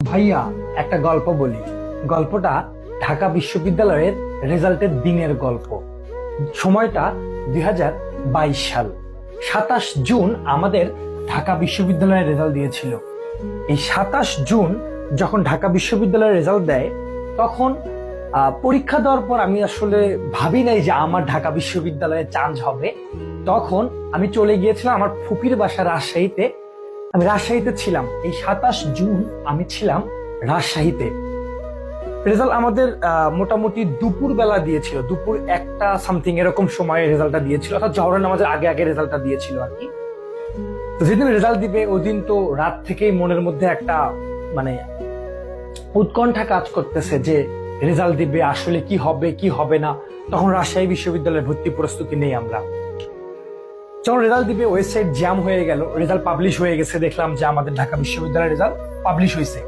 ভাইয়া একটা গল্প বলি। গল্পটা ঢাকা বিশ্ববিদ্যালয়ের রেজাল্টের দিনের গল্প। সময়টা 2022 সাল, 27 জুন আমাদের ঢাকা বিশ্ববিদ্যালয়ের রেজাল্ট দিয়েছিল। এই 27 জুন যখন ঢাকা বিশ্ববিদ্যালয়ের রেজাল্ট দেয়, তখন পরীক্ষা দেওয়ার পর আমি আসলে ভাবি নাই যে আমার ঢাকা বিশ্ববিদ্যালয়ে চান্স হবে। তখন আমি চলে গিয়েছিলাম আমার ফুপির বাসা রাজশাহীতে। আমি রাজশাহীতে ছিলাম। এই 27 জুন আমি ছিলাম রাজশাহীতে। রেজাল্ট আমাদের মোটামুটি দুপুর বেলা দিয়েছিল, দুপুর 1টা সামথিং এরকম সময়ে রেজাল্টটা দিয়েছিল, অর্থাৎ জহরের নামাজের আগে আগে রেজাল্টটা দিয়েছিল আর কি। তো যেদিন রেজাল্ট দিবে ওই দিন তো রাত থেকেই মনের মধ্যে একটা মানে উৎকণ্ঠা কাজ করতেছে যে রেজাল্ট দিবে, আসলে কি হবে কি হবে না। তখন রাজশাহী বিশ্ববিদ্যালয়ের ভর্তি প্রস্তুতি নেই আমরা। যখন রেজাল্ট দিবে ওয়েবসাইট জ্যাম হয়ে গেল, রেজাল্ট পাবলিশ হয়ে গেছে, দেখলাম যে আমাদের ঢাকা বিশ্ববিদ্যালয়ের রেজাল্ট পাবলিশ হয়েছে।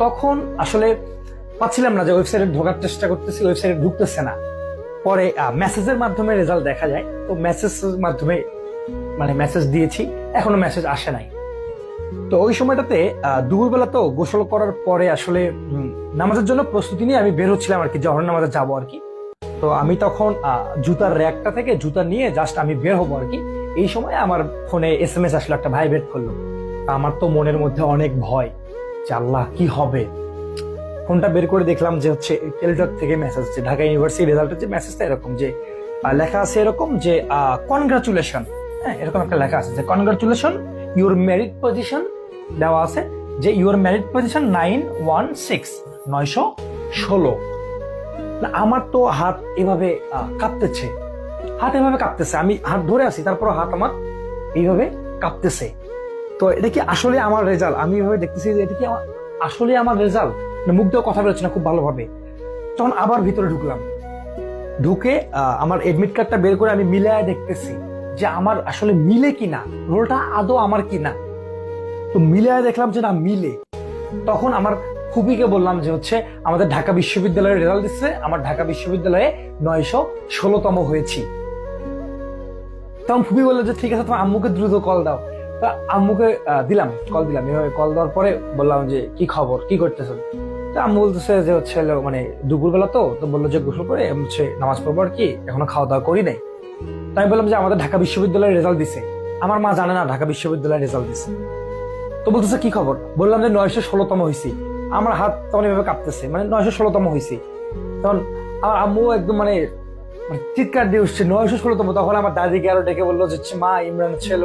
তখন আসলে পাচ্ছিলাম না, যে ওয়েবসাইটে ঢোকার চেষ্টা করতেছি, ওয়েবসাইটে ঢুকতেছে না। পরে মেসেজের মাধ্যমে রেজাল্ট দেখা যায়। তো মেসেজের মাধ্যমে মেসেজ দিয়েছি, এখনো মেসেজ আসে নাই। তো ওই সময়টাতে দুপুরবেলা তো গোসল করার পরে আসলে নামাজের জন্য প্রস্তুতি নিয়ে আমি বের হচ্ছিলাম আর কি, জহর নামাজে যাবো আর কি। তো আমি তখন জুতার র্যাকটা থেকে জুতা নিয়ে জাস্ট আমি বের হবো আর কি। এই সময় আমার ফোনে SMS আসলো, একটা ভাইব্রেট করলো। আমার তো মনের মধ্যে অনেক ভয় যে আল্লাহ কি হবে। ফোনটা বের করে দেখলাম যে হচ্ছে টেলিটক থেকে মেসেজ, যে ঢাকা ইউনিভার্সিটি রেজাল্টের যে মেসেজটা এরকম, যে লেখা আছে এরকম যে কনগ্রাচুলেশন, হ্যাঁ এরকম একটা লেখা আছে যে কনগ্রাচুলেশন ইউর মেরিট পজিশন দেওয়া আছে, যে ইউর মেরিট পজিশন 916। আমার তো হাত এভাবে কাঁপতেছে, আমি হাত ধরে আছি, তারপর হাত আমার এইভাবে কাঁপতেছে। তো এটা কি আসলে আমার রেজাল্ট? আমি এভাবে দেখতেছি যে এটা কি আসলে আমার রেজাল্ট? মুখ দিয়ে কথা বলছে না খুব ভালোভাবে। তখন আবার ভিতরে ঢুকে আমার এডমিট কার্ডটা বের করে আমি মিলায় দেখতেছি যে আমার আসলে মিলে কিনা, রোলটা আদৌ আমার কিনা। তো মিলায় দেখলাম যে না মিলে। তখন আমার ফুপিকে বললাম যে হচ্ছে আমাদের ঢাকা বিশ্ববিদ্যালয়ের রেজাল্ট দিচ্ছে, আমার ঢাকা বিশ্ববিদ্যালয়ে 916তম হয়েছি। তখন ফুপি বললো যে ঠিক আছে, তোমার আম্মুকে দ্রুত কল দাও। তো আম্মুকে কল দিলাম। এভাবে কল দেওয়ার পরে বললাম যে কি খবর, কি করতেছো? তো আম্মু বলতেছে যে হচ্ছে দুপুরবেলা তো বললো যে গোসল করে হচ্ছে নামাজ পড়বো আর কি, এখনো খাওয়া দাওয়া করি নাই। তো আমি বললাম যে আমাদের ঢাকা বিশ্ববিদ্যালয়ের রেজাল্ট দিছে। আমার মা জানে না ঢাকা বিশ্ববিদ্যালয়ের রেজাল্ট দিছে। তো বলতেছে কি খবর? বললাম যে 916তম হয়েছি। আমার হাত তখন এভাবে কাঁপতেছে, 916তম হয়েছি। তখন আমার আম্মু একদম চিৎকার দিয়ে উঠছে 916তম। তখন আমার দাদিকে আরো ডেকে বললো যে মা, ইমরান ছিল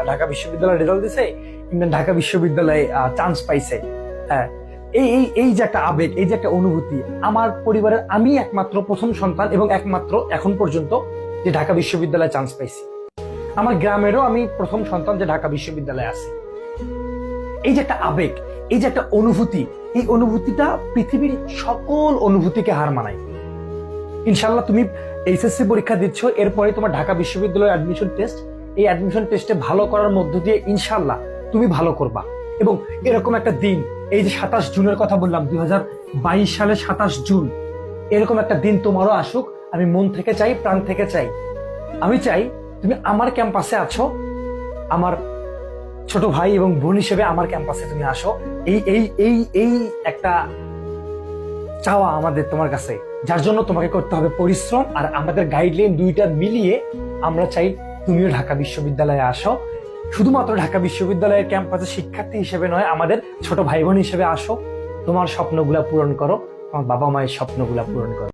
ঢাকা বিশ্ববিদ্যালয়ের রেজাল্ট দিছে, ইমরান ঢাকা বিশ্ববিদ্যালয়ে চান্স পাইছে। হ্যাঁ, এই যে একটা আবেগ, এই যে একটা অনুভূতি। আমার পরিবারের আমি একমাত্র প্রথম সন্তান এবং একমাত্র এখন পর্যন্ত যে ঢাকা বিশ্ববিদ্যালয়ে চান্স পাইছি। আমার গ্রামেরও আমি প্রথম সন্তান যে ঢাকা বিশ্ববিদ্যালয়ে আছে। এই যে একটা আবেগ, এই যে একটা অনুভূতি, এই অনুভূতিটা পৃথিবীর সকল অনুভূতিকে হার মানায়। ইনশাল্লাহ তুমি HSC পরীক্ষা দিচ্ছ, এরপরে তোমার ঢাকা বিশ্ববিদ্যালয়ের অ্যাডমিশন টেস্ট। এই অ্যাডমিশন টেস্টে ভালো করার মধ্য দিয়ে ইনশাল্লাহ তুমি ভালো করবা। এবং এরকম একটা দিন, এই যে 27 জুনের কথা বললাম, 2022 সালের 27 জুন, এরকম একটা দিন তোমারও আসুক। আমি মন থেকে চাই, প্রাণ থেকে চাই। আমি চাই তুমি আমার ক্যাম্পাসে আছো, আমার ছোট ভাই এবং বোন হিসেবে আমার ক্যাম্পাসে তুমি আসো। এই একটা চাওয়া আমাদের তোমার কাছে, যার জন্য তোমাকে করতে হবে পরিশ্রম। আর আমাদের গাইডলাইন দুইটা মিলিয়ে আমরা চাই তুমিও ঢাকা বিশ্ববিদ্যালয়ে আসো। শুধুমাত্র ঢাকা বিশ্ববিদ্যালয়ের ক্যাম্পাসে শিক্ষার্থী হিসেবে নয়, আমাদের ছোট ভাই বোন হিসেবে আসো। তোমার স্বপ্নগুলা পূরণ করো, তোমার বাবা মায়ের স্বপ্নগুলা পূরণ করো।